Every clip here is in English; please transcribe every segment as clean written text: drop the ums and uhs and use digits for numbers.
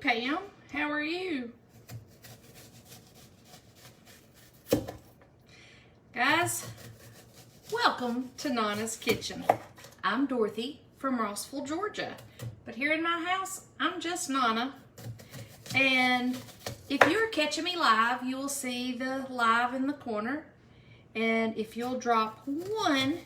Pam. How are you? Guys, welcome to Nonna's Kitchen. I'm Dorothy from Rossville, Georgia. But here in my house, I'm just Nonna. And if you're catching me live, you will see the live in the corner. And if you'll drop 1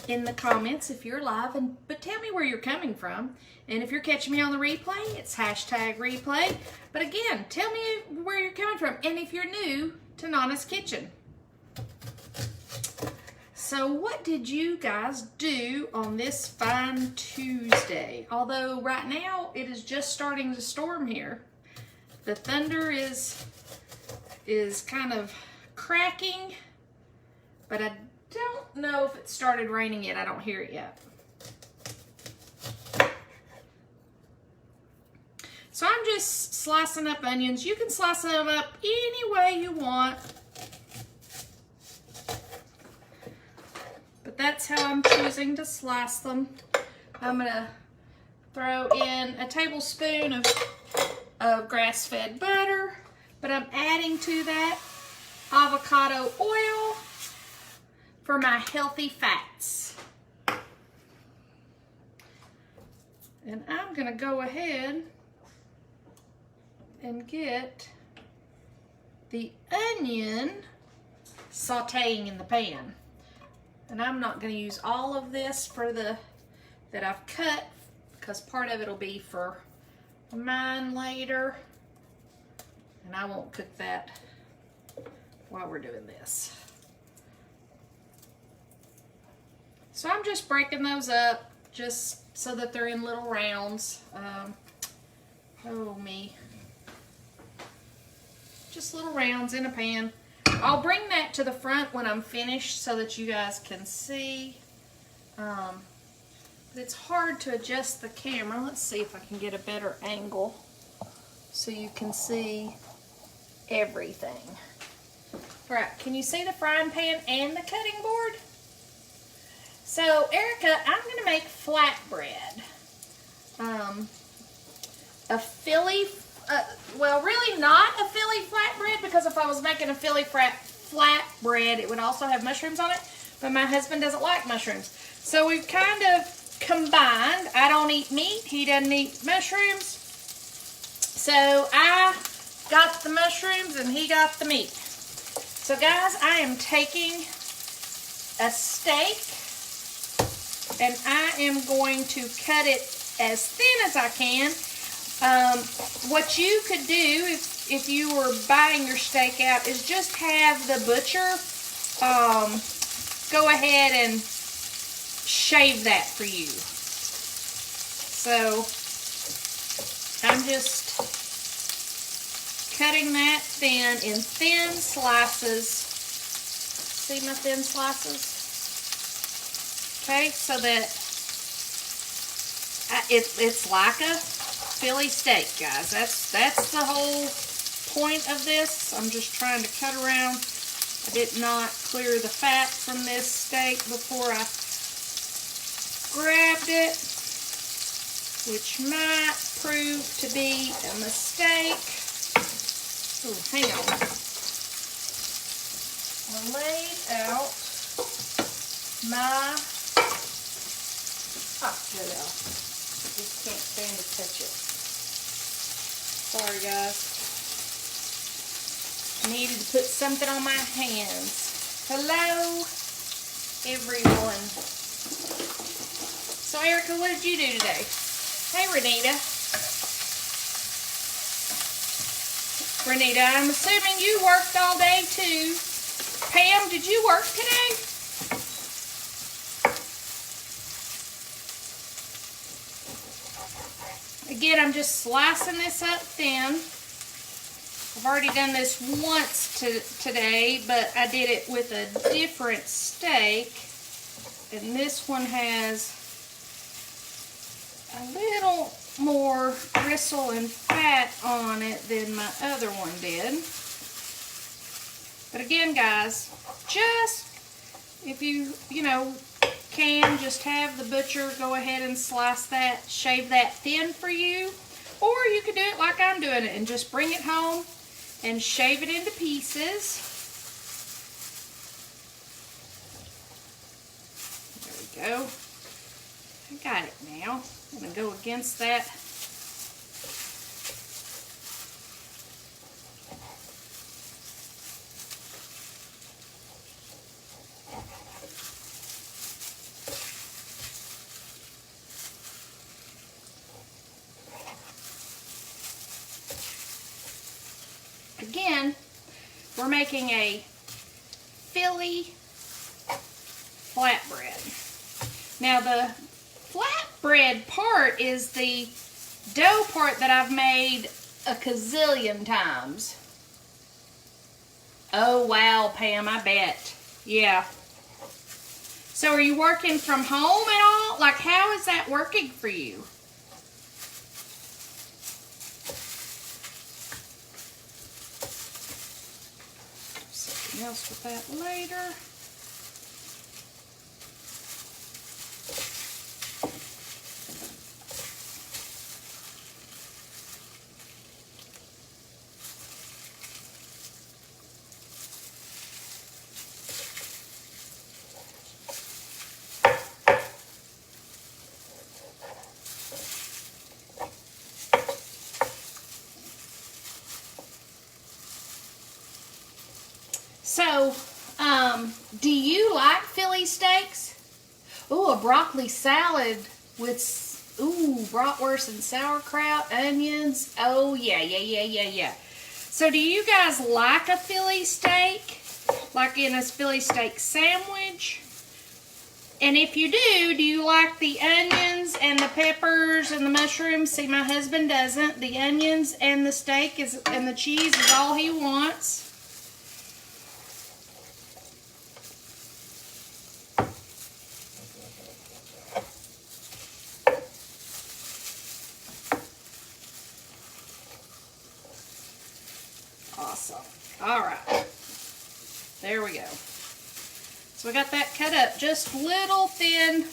in the comments if you're live, but tell me where you're coming from. And if you're catching me on the replay, it's #replay. But again, tell me where you're coming from. And if you're new to Nonna's Kitchen. So what did you guys do on this fine Tuesday? Although right now it is just starting to storm here. The thunder is kind of cracking, but I don't know if it started raining yet. I don't hear it yet. So I'm just slicing up onions. You can slice them up any way you want. But that's how I'm choosing to slice them. I'm gonna throw in a tablespoon of grass-fed butter, but I'm adding to that avocado oil for my healthy fats. And I'm gonna go ahead and get the onion sauteing in the pan. And I'm not going to use all of this that I've cut, because part of it will be for mine later. And I won't cook that while we're doing this. So I'm just breaking those up just so that they're in little rounds. Just little rounds in a pan. I'll bring that to the front when I'm finished so that you guys can see. But it's hard to adjust the camera. Let's see if I can get a better angle so you can see everything. All right, can you see the frying pan and the cutting board? So, Erica, I'm going to make flatbread. A Philly, well, really not a Philly flatbread, because if I was making a Philly flatbread, it would also have mushrooms on it, but my husband doesn't like mushrooms. So we've kind of combined. I don't eat meat, he doesn't eat mushrooms. So I got the mushrooms and he got the meat. So guys, I am taking a steak and I am going to cut it as thin as I can. What you could do if you were buying your steak out is just have the butcher go ahead and shave that for you. So I'm just cutting that thin in thin slices. See my thin slices? Okay, so that it's like a Philly steak, guys. That's the whole point of this. I'm just trying to cut around. I did not clear the fat from this steak before I grabbed it, which might prove to be a mistake. Oh, hang on. I laid out my just can't stand to touch it. Sorry, guys. Needed to put something on my hands. Hello, everyone. So, Erica, what did you do today? Hey, Renita. Renita, I'm assuming you worked all day, too. Pam, did you work today? Again, I'm just slicing this up thin. I've already done this once today, but I did it with a different steak. And this one has a little more gristle and fat on it than my other one did. But again, guys, just if you can, just have the butcher go ahead and slice that, shave that thin for you. or you could do it like I'm doing it and just bring it home and shave it into pieces. There we go. I got it now. I'm going to go against that. Again, we're making a Philly flatbread. Now the flatbread part is the dough part that I've made a gazillion times. Oh wow, Pam, I bet. Yeah. So are you working from home at all? Like, how is that working for you? Something else with that later. So, do you like Philly steaks? Ooh, a broccoli salad with, bratwurst and sauerkraut, onions. Oh, yeah. So, do you guys like a Philly steak? Like in a Philly steak sandwich? And if you do you like the onions and the peppers and the mushrooms? See, my husband doesn't. The onions and the steak and the cheese is all he wants. Awesome. All right. There we go. So we got that cut up. Just little thin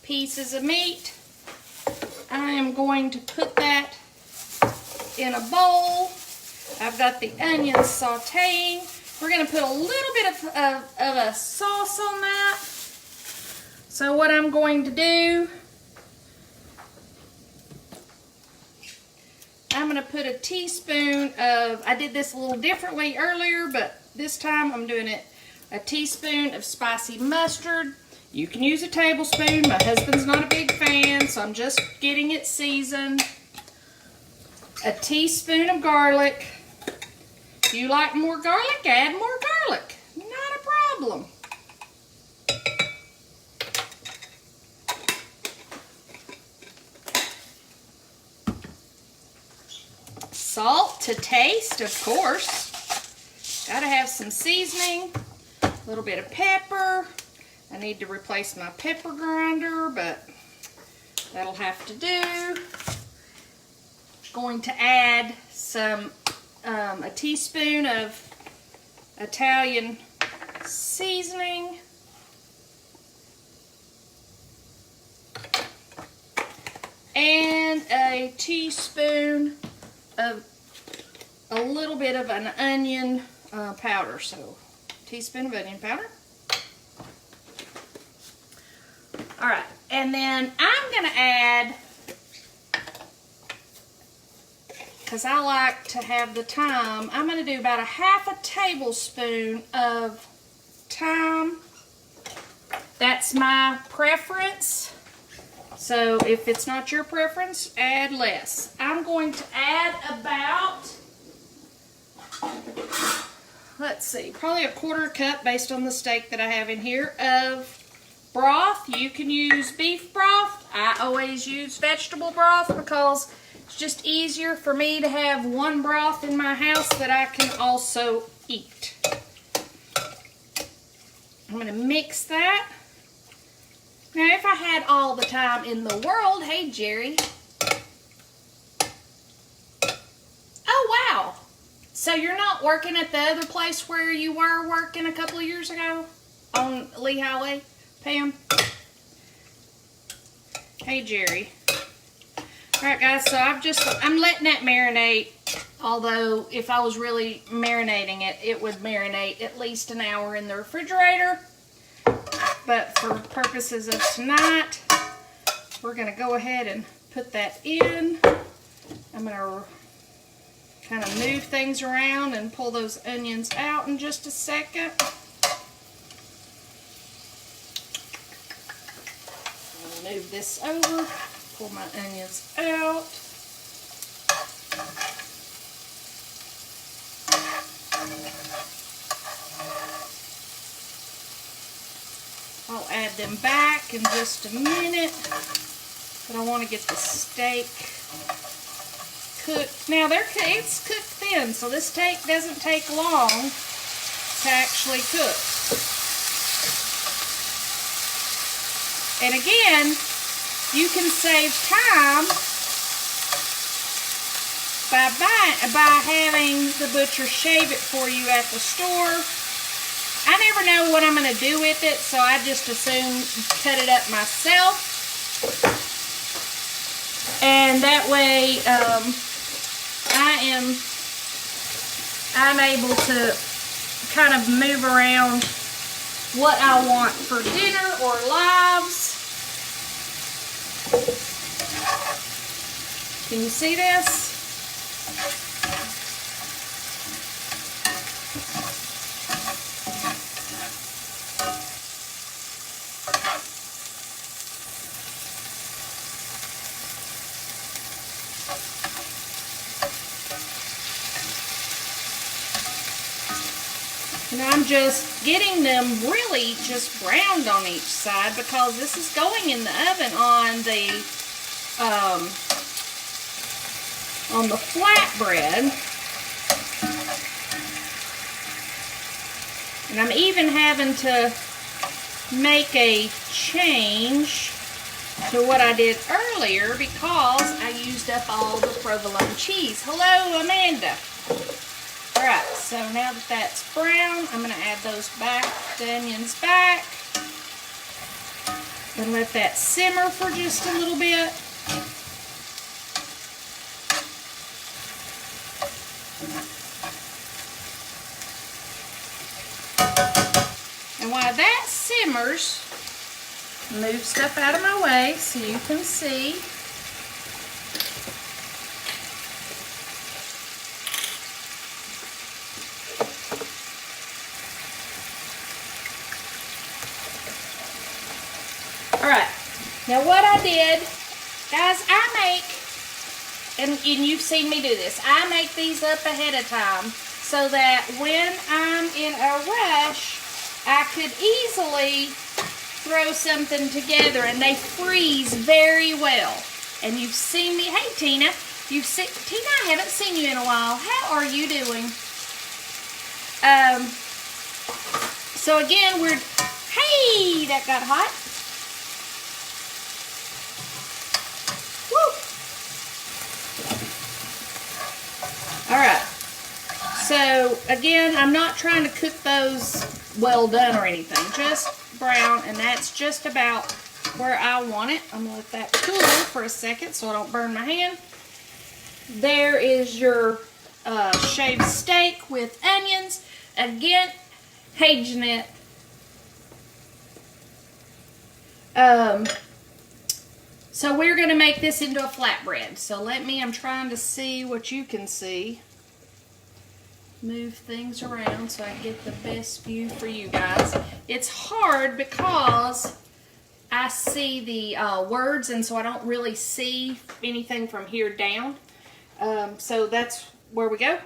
pieces of meat. I am going to put that in a bowl. I've got the onions sauteing. We're going to put a little bit of a sauce on that. So what I'm going to do, I'm going to put a teaspoon of, I did this a little differently earlier, but this time I'm doing it, a teaspoon of spicy mustard. You can use a tablespoon. My husband's not a big fan, so I'm just getting it seasoned. A teaspoon of garlic. If you like more garlic, add more garlic. Not a problem. Salt to taste, of course. Gotta have some seasoning. A little bit of pepper. I need to replace my pepper grinder, but that'll have to do. Going to add some, a teaspoon of Italian seasoning. And a teaspoon of a little bit of an onion powder. So, teaspoon of onion powder. Alright, and then I'm going to add, because I like to have the thyme, I'm going to do about a half a tablespoon of thyme. That's my preference. So if it's not your preference, add less. I'm going to add about, let's see, probably a quarter cup based on the steak that I have in here of broth. You can use beef broth. I always use vegetable broth because it's just easier for me to have one broth in my house that I can also eat. I'm going to mix that. Now, if I had all the time in the world, hey, Jerry. Oh, wow. So you're not working at the other place where you were working a couple of years ago on Lee Highway, Pam? Hey, Jerry. Alright guys, so I'm letting that marinate, although if I was really marinating it, it would marinate at least an hour in the refrigerator. But for purposes of tonight, we're going to go ahead and put that in. I'm going to kind of move things around and pull those onions out in just a second. Move this over. Pull my onions out. I'll add them back in just a minute, but I want to get the steak cooked. Now it's cooked thin, so this steak doesn't take long to actually cook. And again, you can save time by having the butcher shave it for you at the store. I never know what I'm going to do with it, so I just assume cut it up myself. And that way, I'm able to kind of move around what I want for dinner or lives. Can you see this? And I'm just getting them really just browned on each side because this is going in the oven on the flatbread. And I'm even having to make a change to what I did earlier because I used up all the provolone cheese. Hello, Amanda. Alright, so now that that's brown, I'm going to add the onions back, and let that simmer for just a little bit. And while that simmers, move stuff out of my way so you can see. Alright, now what I did, guys, and you've seen me do this, I make these up ahead of time so that when I'm in a rush, I could easily throw something together and they freeze very well. And you've seen me, hey Tina, Tina, I haven't seen you in a while. How are you doing? So again, hey, that got hot. Alright, so again, I'm not trying to cook those well done or anything, just brown, and that's just about where I want it. I'm going to let that cool for a second so I don't burn my hand. There is your shaved steak with onions. Again, hey Jeanette. So we're going to make this into a flatbread. So I'm trying to see what you can see. Move things around so I get the best view for you guys. It's hard because I see the words, and so I don't really see anything from here down. So that's where we go.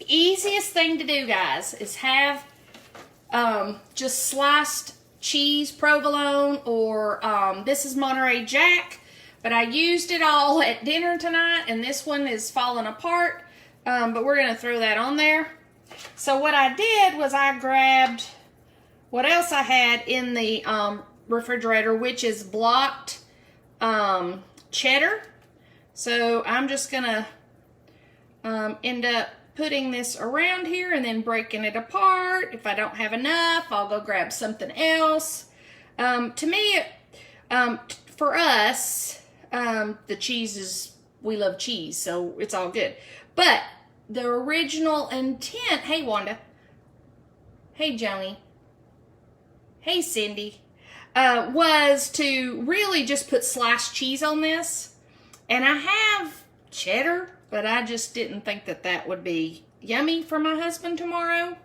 Easiest thing to do, guys, is have just sliced cheese, provolone, or this is Monterey Jack, but I used it all at dinner tonight, and this one is falling apart, but we're going to throw that on there. So what I did was I grabbed what else I had in the refrigerator, which is blocked cheddar. So I'm just going to end up putting this around here and then breaking it apart. If I don't have enough, I'll go grab something else. To me, for us, The cheese is, we love cheese, so it's all good. But the original intent, hey Wanda, hey Joni, hey Cindy, was to really just put sliced cheese on this. And I have cheddar, but I just didn't think that that would be yummy for my husband tomorrow.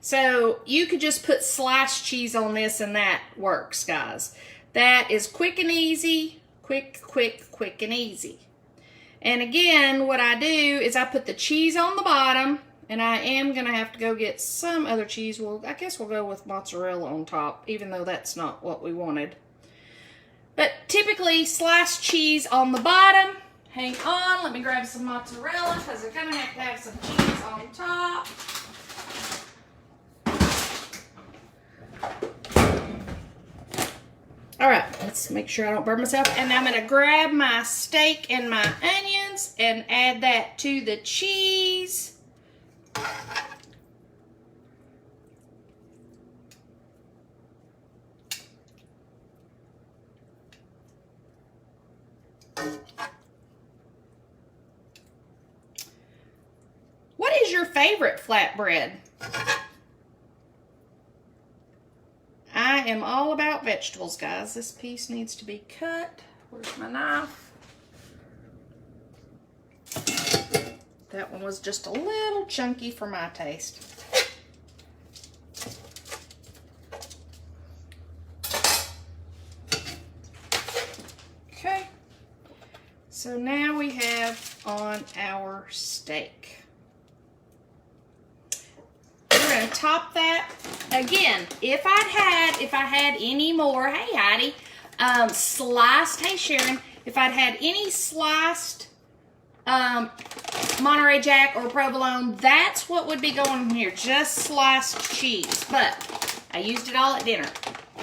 So you could just put sliced cheese on this and that works, guys. That is quick and easy. Quick and easy. And again, what I do is I put the cheese on the bottom, and I am going to have to go get some other cheese. Well, I guess we'll go with mozzarella on top, even though that's not what we wanted. But typically, sliced cheese on the bottom. Hang on, let me grab some mozzarella, because I'm going to have some cheese on top. All right, let's make sure I don't burn myself. And I'm going to grab my steak and my onions and add that to the cheese. What is your favorite flatbread? I am all about vegetables, guys. This piece needs to be cut. Where's my knife? That one was just a little chunky for my taste. Okay. So now we have on our steak. We're going to top that. Again, if I had any more, hey Heidi, sliced, hey Sharon, if I'd had any sliced Monterey Jack or provolone, that's what would be going in here, just sliced cheese. But I used it all at dinner.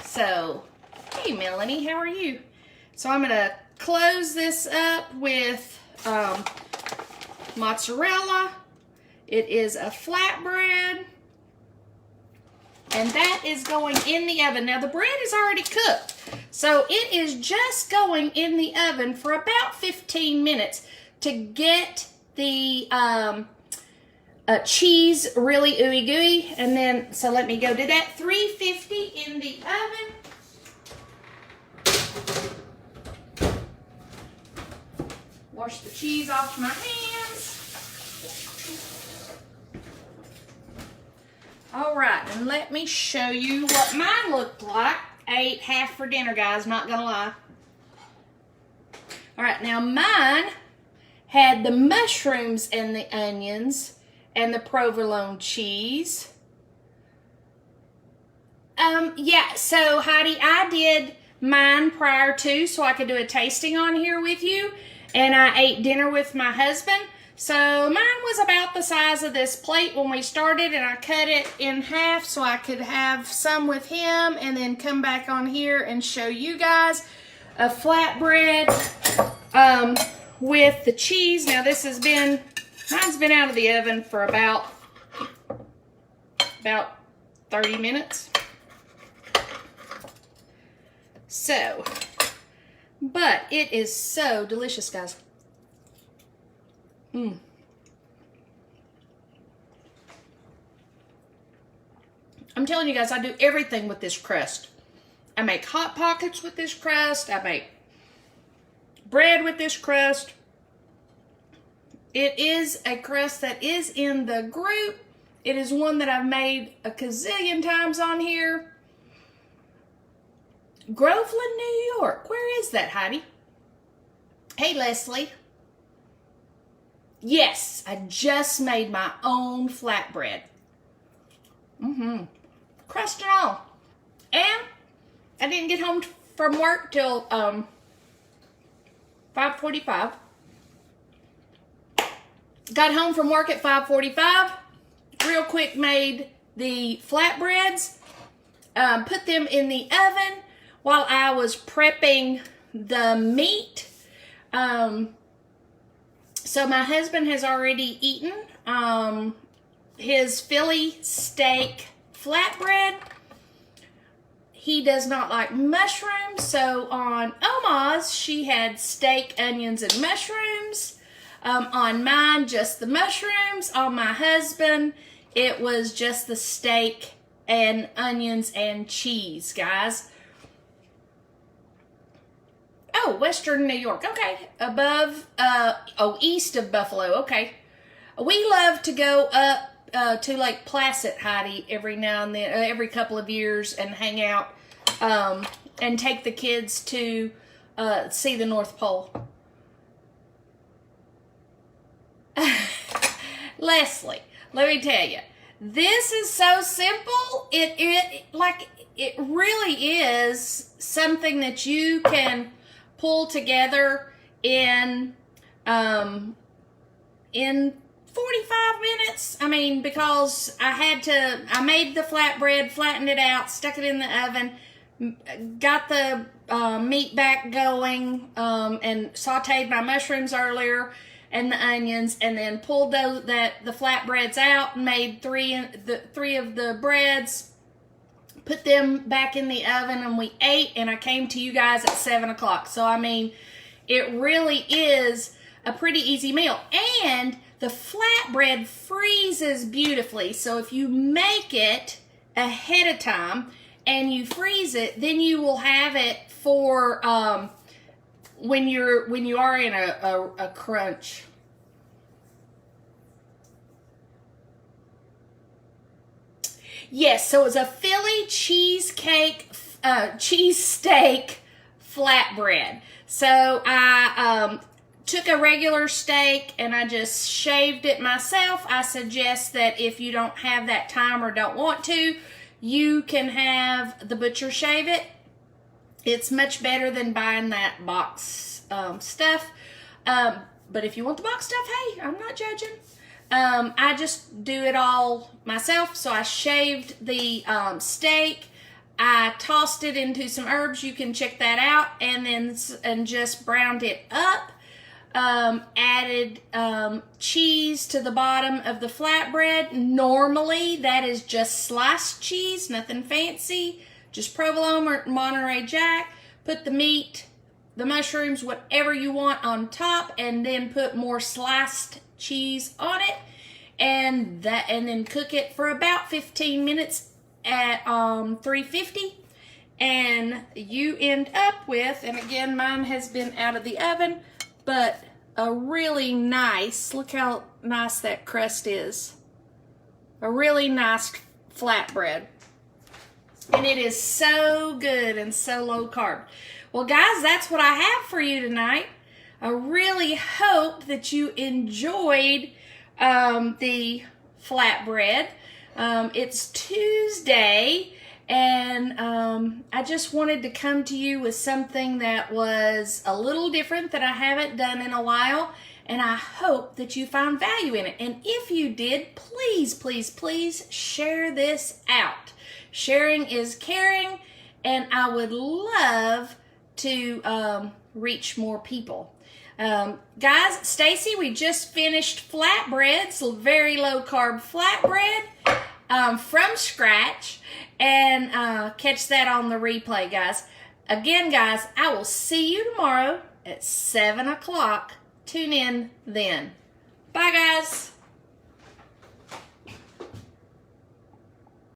So, hey Melanie, how are you? So I'm going to close this up with mozzarella. It is a flatbread. And that is going in the oven. Now, the bread is already cooked. So, it is just going in the oven for about 15 minutes to get the cheese really ooey gooey. And then, so let me go do that. 350 in the oven. Wash the cheese off my hands. All right, and let me show you what mine looked like. I ate half for dinner, guys, not gonna lie. All right, now mine had the mushrooms and the onions and the provolone cheese. Yeah, so Heidi, I did mine prior to so I could do a tasting on here with you, and I ate dinner with my husband. So mine was about the size of this plate when we started, and I cut it in half so I could have some with him and then come back on here and show you guys a flatbread with the cheese. Now this has been, mine's been out of the oven for about 30 minutes. So, but it is so delicious, guys. I'm telling you guys, I do everything with this crust. I make Hot Pockets with this crust. I make bread with this crust. It is a crust that is in the group. It is one that I've made a gazillion times on here. Groveland, New York. Where is that, Heidi? Hey, Leslie. Yes, I just made my own flatbread. Crust and all. And I didn't get home from work till 5:45. Got home from work at 5:45. Real quick made the flatbreads. Put them in the oven while I was prepping the meat. So my husband has already eaten his Philly steak flatbread. he does not like mushrooms. So on Oma's, she had steak, onions, and mushrooms. On mine, just the mushrooms. On my husband, it was just the steak and onions and cheese, guys. Oh, Western New York. Okay. East of Buffalo. Okay. We love to go up to Lake Placid, Heidi, every now and then, every couple of years, and hang out and take the kids to see the North Pole. Leslie, let me tell you, this is so simple. It really is something that you can pull together in 45 minutes. I mean, because I made the flatbread, flattened it out, stuck it in the oven, got the meat back going, and sauteed my mushrooms earlier and the onions, and then pulled the flatbreads out and made three of the breads, put them back in the oven, and we ate, and I came to you guys at 7 o'clock. So, I mean, it really is a pretty easy meal. And the flatbread freezes beautifully. So if you make it ahead of time and you freeze it, then you will have it for when you are in a crunch. Yes, so it's a Philly cheesesteak flatbread. So I took a regular steak and I just shaved it myself. I suggest that if you don't have that time or don't want to, you can have the butcher shave it. It's much better than buying that box stuff. But if you want the box stuff, hey, I'm not judging. I just do it all myself. So I shaved the steak. I tossed it into some herbs. You can check that out. And just browned it up. Added cheese to the bottom of the flatbread. Normally, that is just sliced cheese, nothing fancy. Just provolone or Monterey Jack. Put the meat, the mushrooms, whatever you want on top, and then put more sliced cheese on it, and then cook it for about 15 minutes at 350, and you end up with, and again, mine has been out of the oven, but a really nice, look how nice that crust is, a really nice flatbread. And it is so good and so low carb. Well, guys, that's what I have for you tonight. I really hope that you enjoyed the flatbread. It's Tuesday, and I just wanted to come to you with something that was a little different that I haven't done in a while, and I hope that you found value in it. And if you did, please, please, please share this out. Sharing is caring, and I would love to reach more people. Guys, Stacy, we just finished flatbreads, very low carb flatbread from scratch, and catch that on the replay, guys. Again, guys, I will see you tomorrow at 7 o'clock. Tune in then. Bye, guys.